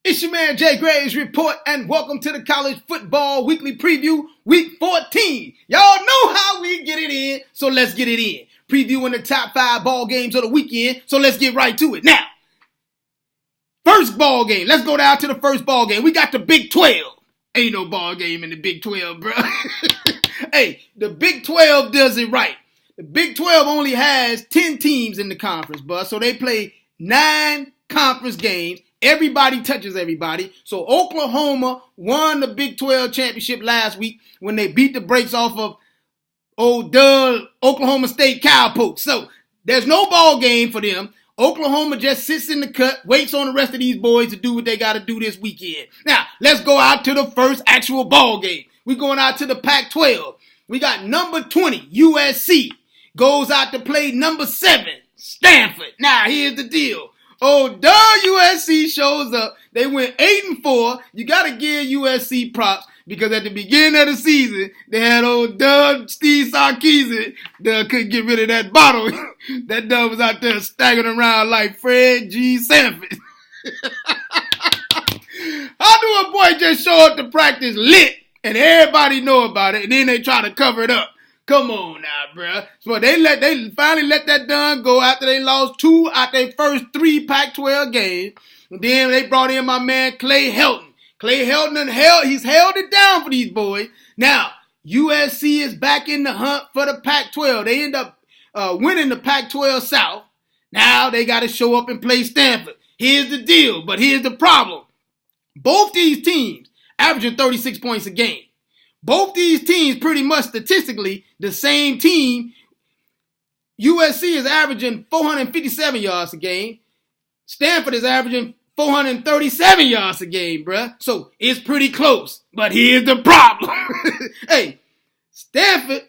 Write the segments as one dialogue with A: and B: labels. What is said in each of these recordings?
A: It's your man Jay Graves Report, and welcome to the College Football Weekly Preview, Week 14. Y'all know how we get it in, so let's get it in. Previewing the top 5 ball games of the weekend, so let's get right to it. Now, first ball game. Let's go down to the first ball game. We got the Big 12. Ain't no ball game in the Big 12, bro. Hey, the Big 12 does it right. The Big 12 only has 10 teams in the conference, bro, so they play 9 conference games. Everybody touches everybody. So Oklahoma won the Big 12 championship last week when they beat the brakes off of Oklahoma State Cowpokes. So there's no ball game for them. Oklahoma just sits in the cut, waits on the rest of these boys to do what they got to do this weekend. Now, let's go out to the first actual ball game. We're going out to the Pac-12. We got number 20, USC, goes out to play number 7, Stanford. Now, here's the deal. USC shows up. They went 8-4. You got to give USC props because at the beginning of the season, they had Steve Sarkisian that couldn't get rid of that bottle. That dog was out there staggering around like Fred G. Sanford. How do a boy just show up to practice lit and everybody know about it and then they try to cover it up? Come on now, bruh. So they finally let that done go after they lost 2 out their first 3 Pac-12 games. And then they brought in my man Clay Helton. Clay Helton, he's held it down for these boys. Now, USC is back in the hunt for the Pac-12. They end up winning the Pac-12 South. Now they got to show up and play Stanford. Here's the deal, but here's the problem. Both these teams averaging 36 points a game. Both these teams pretty much statistically the same team. USC is averaging 457 yards a game. Stanford is averaging 437 yards a game, bruh. So it's pretty close. But here's the problem. Hey, Stanford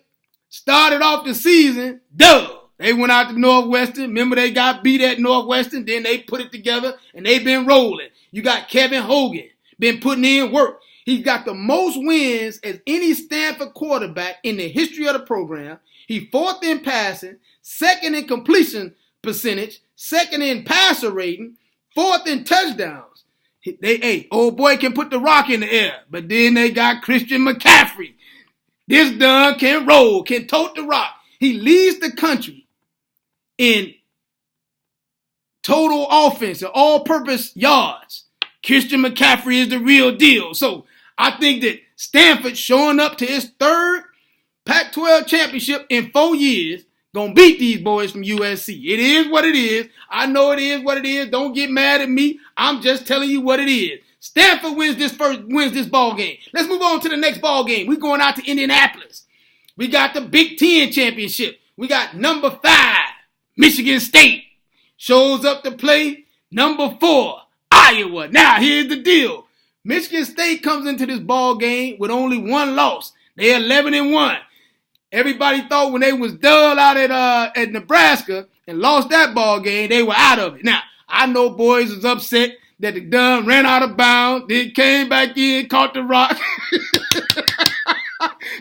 A: started off the season, They went out to Northwestern. Remember they got beat at Northwestern. Then they put it together and they've been rolling. You got Kevin Hogan, been putting in work. He's got the most wins as any Stanford quarterback in the history of the program. He's 4th in passing, 2nd in completion percentage, 2nd in passer rating, 4th in touchdowns. Old boy can put the rock in the air, but then they got Christian McCaffrey. This done can roll, can tote the rock. He leads the country in total offense and all-purpose yards. Christian McCaffrey is the real deal. So I think that Stanford showing up to his 3rd Pac-12 championship in 4 years, gonna beat these boys from USC. It is what it is. I know it is what it is. Don't get mad at me. I'm just telling you what it is. Stanford wins this ball game. Let's move on to the next ball game. We're going out to Indianapolis. We got the Big 10 championship. We got number 5, Michigan State, shows up to play number 4, Iowa. Now, here's the deal. Michigan State comes into this ball game with only 1 loss. They're 11-1. Everybody thought when they was dull out at Nebraska and lost that ball game, they were out of it. Now, I know boys was upset that the done ran out of bounds, then came back in, caught the rock.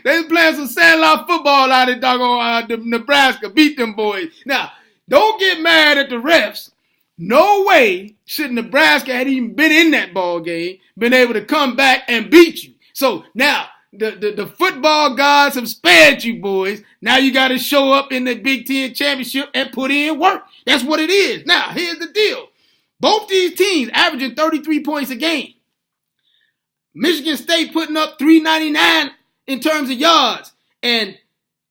A: They was playing some sandlot football out at doggone Nebraska, beat them boys. Now, don't get mad at the refs. No way should Nebraska had even been in that ball game, been able to come back and beat you. So now the football gods have spared you boys. Now you got to show up in the Big 10 championship and put in work. That's what it is. Now here's the deal. Both these teams averaging 33 points a game. Michigan State putting up 399 in terms of yards, and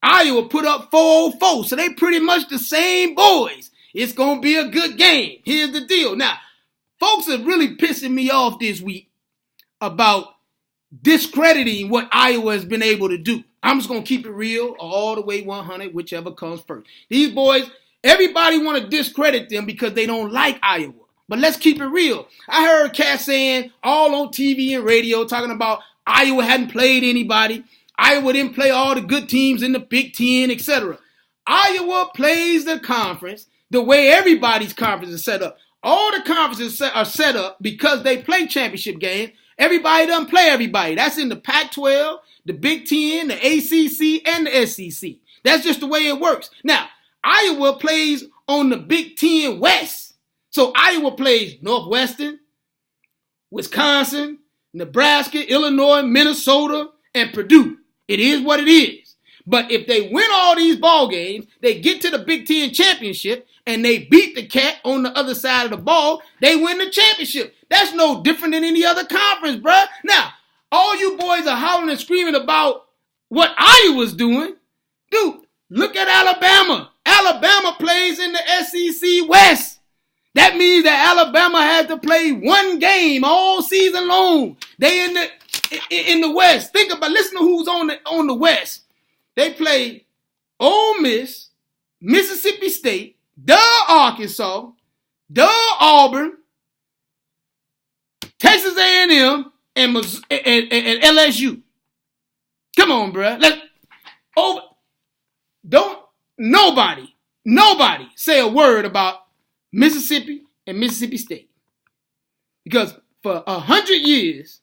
A: Iowa put up 404. So they pretty much the same boys. It's going to be a good game. Here's the deal. Now, folks are really pissing me off this week about discrediting what Iowa has been able to do. I'm just going to keep it real all the way 100, whichever comes first. These boys, everybody want to discredit them because they don't like Iowa. But let's keep it real. I heard cats saying all on TV and radio talking about Iowa hadn't played anybody. Iowa didn't play all the good teams in the Big 10, etc. Iowa plays the conference the way everybody's conference is set up. All the conferences are set up because they play championship games. Everybody doesn't play everybody. That's in the Pac-12, the Big 10, the ACC, and the SEC. That's just the way it works. Now, Iowa plays on the Big 10 West. So Iowa plays Northwestern, Wisconsin, Nebraska, Illinois, Minnesota, and Purdue. It is what it is. But if they win all these ball games, they get to the Big Ten championship, and they beat the cat on the other side of the ball, they win the championship. That's no different than any other conference, bruh. Now, all you boys are hollering and screaming about what Iowa's doing. Dude, look at Alabama. Alabama plays in the SEC West. That means that Alabama has to play one game all season long. They in the West. Think about, listen to who's on the West. They play Ole Miss, Mississippi State, Arkansas, Auburn, Texas A&M, and LSU. Come on, bruh. Don't nobody say a word about Mississippi and Mississippi State. Because for 100 years,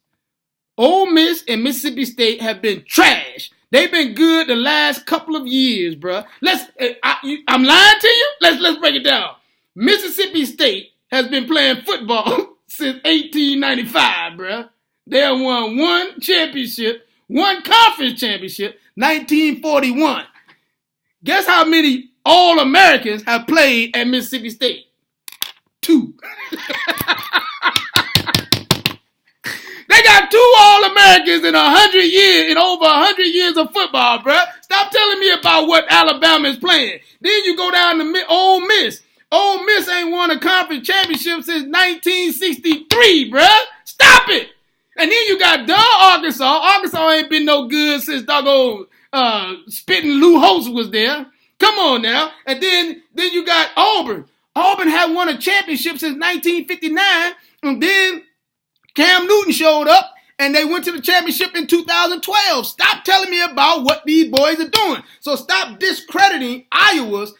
A: Ole Miss and Mississippi State have been trash. They've been good the last couple of years, bruh. I'm lying to you? Let's break it down. Mississippi State has been playing football since 1895, bruh. They have won one championship, one conference championship, 1941. Guess how many All-Americans have played at Mississippi State? 2. They got 2 All-Americans in over 100 years of football, bruh. Stop telling me about what Alabama is playing. Then you go down to Ole Miss. Ole Miss ain't won a conference championship since 1963, bruh. Stop it. And then you got Arkansas. Arkansas ain't been no good since doggone Spitting Lou Holtz was there. Come on now. And then you got Auburn. Auburn had won a championship since 1959. And then Cam Newton showed up and they went to the championship in 2012. Stop telling me about what these boys are doing. So stop discrediting Iowa's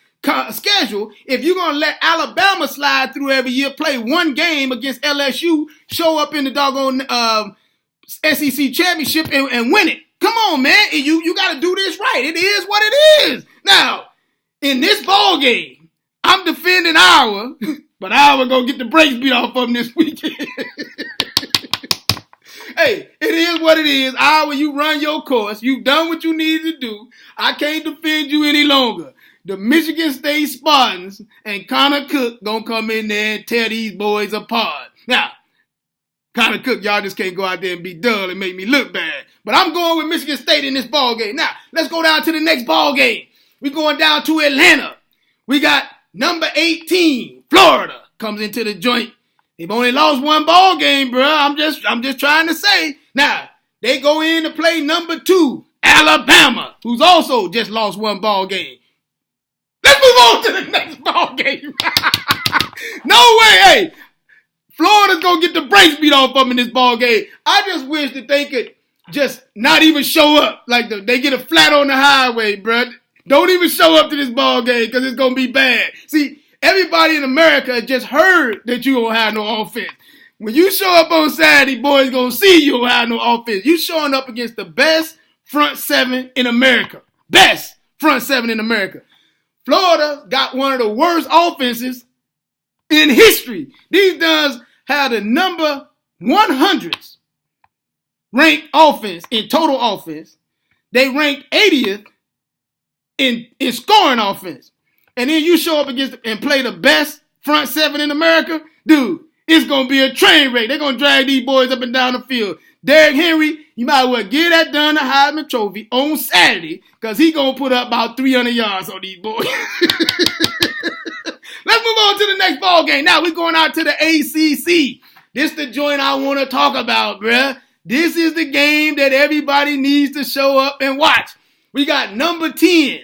A: schedule. If you're going to let Alabama slide through every year, play one game against LSU, show up in the doggone SEC championship and win it. Come on, man. You got to do this right. It is what it is. Now, in this ball game, I'm defending Iowa, but Iowa going to get the brakes beat off of them this weekend. Hey, it is what it is. Iowa, you run your course. You've done what you needed to do. I can't defend you any longer. The Michigan State Spartans and Connor Cook gonna come in there and tear these boys apart. Now, Connor Cook, y'all just can't go out there and be dull and make me look bad. But I'm going with Michigan State in this ball game. Now, let's go down to the next ball game. We're going down to Atlanta. We got number 18, Florida, comes into the joint. They've only lost one ball game, bro. I'm just trying to say. Now, they go in to play number 2, Alabama, who's also just lost one ball game. Let's move on to the next ball game. No way, hey. Florida's going to get the brakes beat off of them in this ball game. I just wish that they could just not even show up. Like they get a flat on the highway, bro. Don't even show up to this ball game because it's going to be bad. See, everybody in America just heard that you don't have no offense. When you show up on Saturday, boys going to see you don't have no offense. You showing up against the best front seven in America. Best front seven in America. Florida got one of the worst offenses in history. These guys have the number 100th ranked offense in total offense. They ranked 80th in scoring offense. And then you show up against and play the best front seven in America, dude, it's going to be a train wreck. They're going to drag these boys up and down the field. Derrick Henry, you might as well give that done the Heisman Trophy on Saturday because he's going to put up about 300 yards on these boys. Let's move on to the next ball game. Now we're going out to the ACC. This the joint I want to talk about, bruh. This is the game that everybody needs to show up and watch. We got number 10,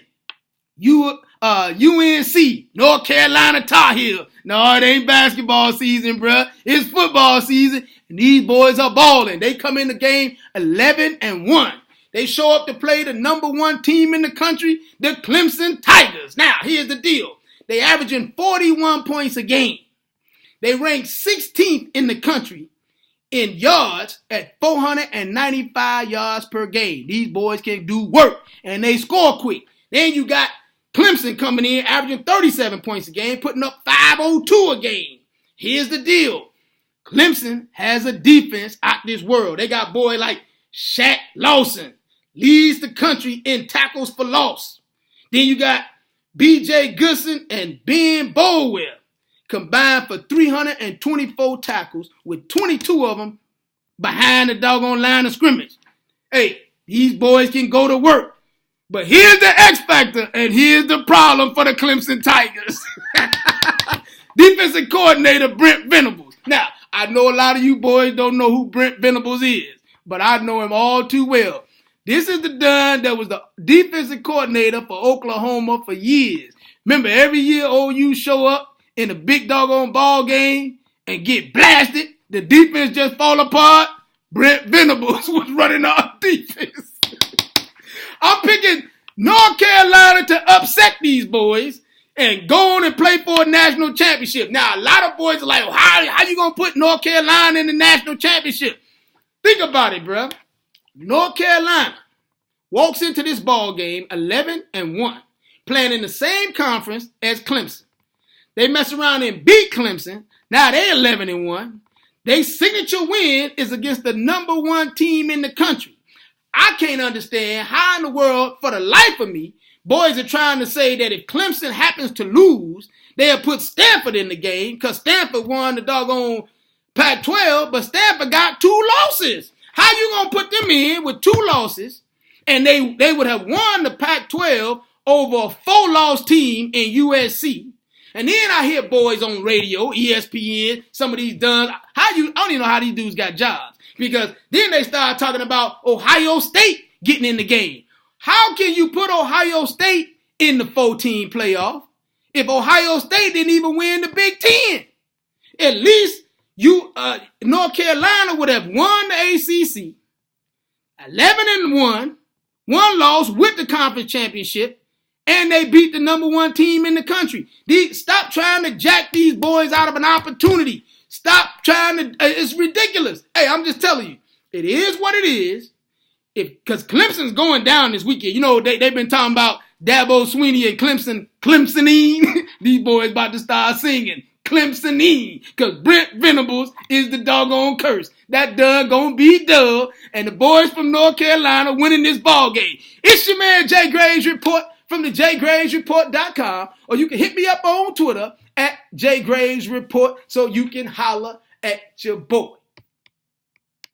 A: UNC, North Carolina Tar Heel. No, it ain't basketball season, bruh. It's football season, and these boys are balling. They come in the game 11-1. They show up to play the number 1 team in the country, the Clemson Tigers. Now, here's the deal. They averaging 41 points a game. They rank 16th in the country in yards at 495 yards per game. These boys can do work, and they score quick. Then you got Clemson coming in, averaging 37 points a game, putting up 502 a game. Here's the deal. Clemson has a defense out this world. They got boys like Shaq Lawson, leads the country in tackles for loss. Then you got B.J. Goodson and Ben Bolwell, combined for 324 tackles, with 22 of them behind the doggone line of scrimmage. Hey, these boys can go to work. But here's the X factor, and here's the problem for the Clemson Tigers. Defensive coordinator Brent Venables. Now, I know a lot of you boys don't know who Brent Venables is, but I know him all too well. This is the Dunn that was the defensive coordinator for Oklahoma for years. Remember, every year OU show up in a big doggone ball game and get blasted. The defense just fall apart. Brent Venables was running our defense. I'm picking North Carolina to upset these boys and go on and play for a national championship. Now, a lot of boys are like, how you going to put North Carolina in the national championship? Think about it, bro. North Carolina walks into this ball game 11-1, playing in the same conference as Clemson. They mess around and beat Clemson. Now they 11-1. Their signature win is against the number one team in the country. I can't understand how in the world, for the life of me, boys are trying to say that if Clemson happens to lose, they'll put Stanford in the game because Stanford won the doggone Pac-12, but Stanford got 2 losses. How you going to put them in with 2 losses, and they would have won the Pac-12 over a 4-loss team in USC? And then I hear boys on radio, ESPN, some of these duns. I don't even know how these dudes got jobs. Because then they start talking about Ohio State getting in the game. How can you put Ohio State in the 14 playoff if Ohio State didn't even win the Big Ten? At least North Carolina would have won the ACC, 11-1, 1 loss with the conference championship, and they beat the number one team in the country. Stop trying to jack these boys out of an opportunity. Stop trying to, it's ridiculous. Hey, I'm just telling you, it is what it is. Because Clemson's going down this weekend. You know, they've been talking about Dabo Swinney and Clemsonine. These boys about to start singing Clemsonine. Because Brent Venables is the doggone curse. That Doug gonna be Doug. And the boys from North Carolina winning this ball game. It's your man, Jay Graves Report from TheJayGravesReport.com. Or you can hit me up on Twitter at JayGravesReport so you can holler at your boy.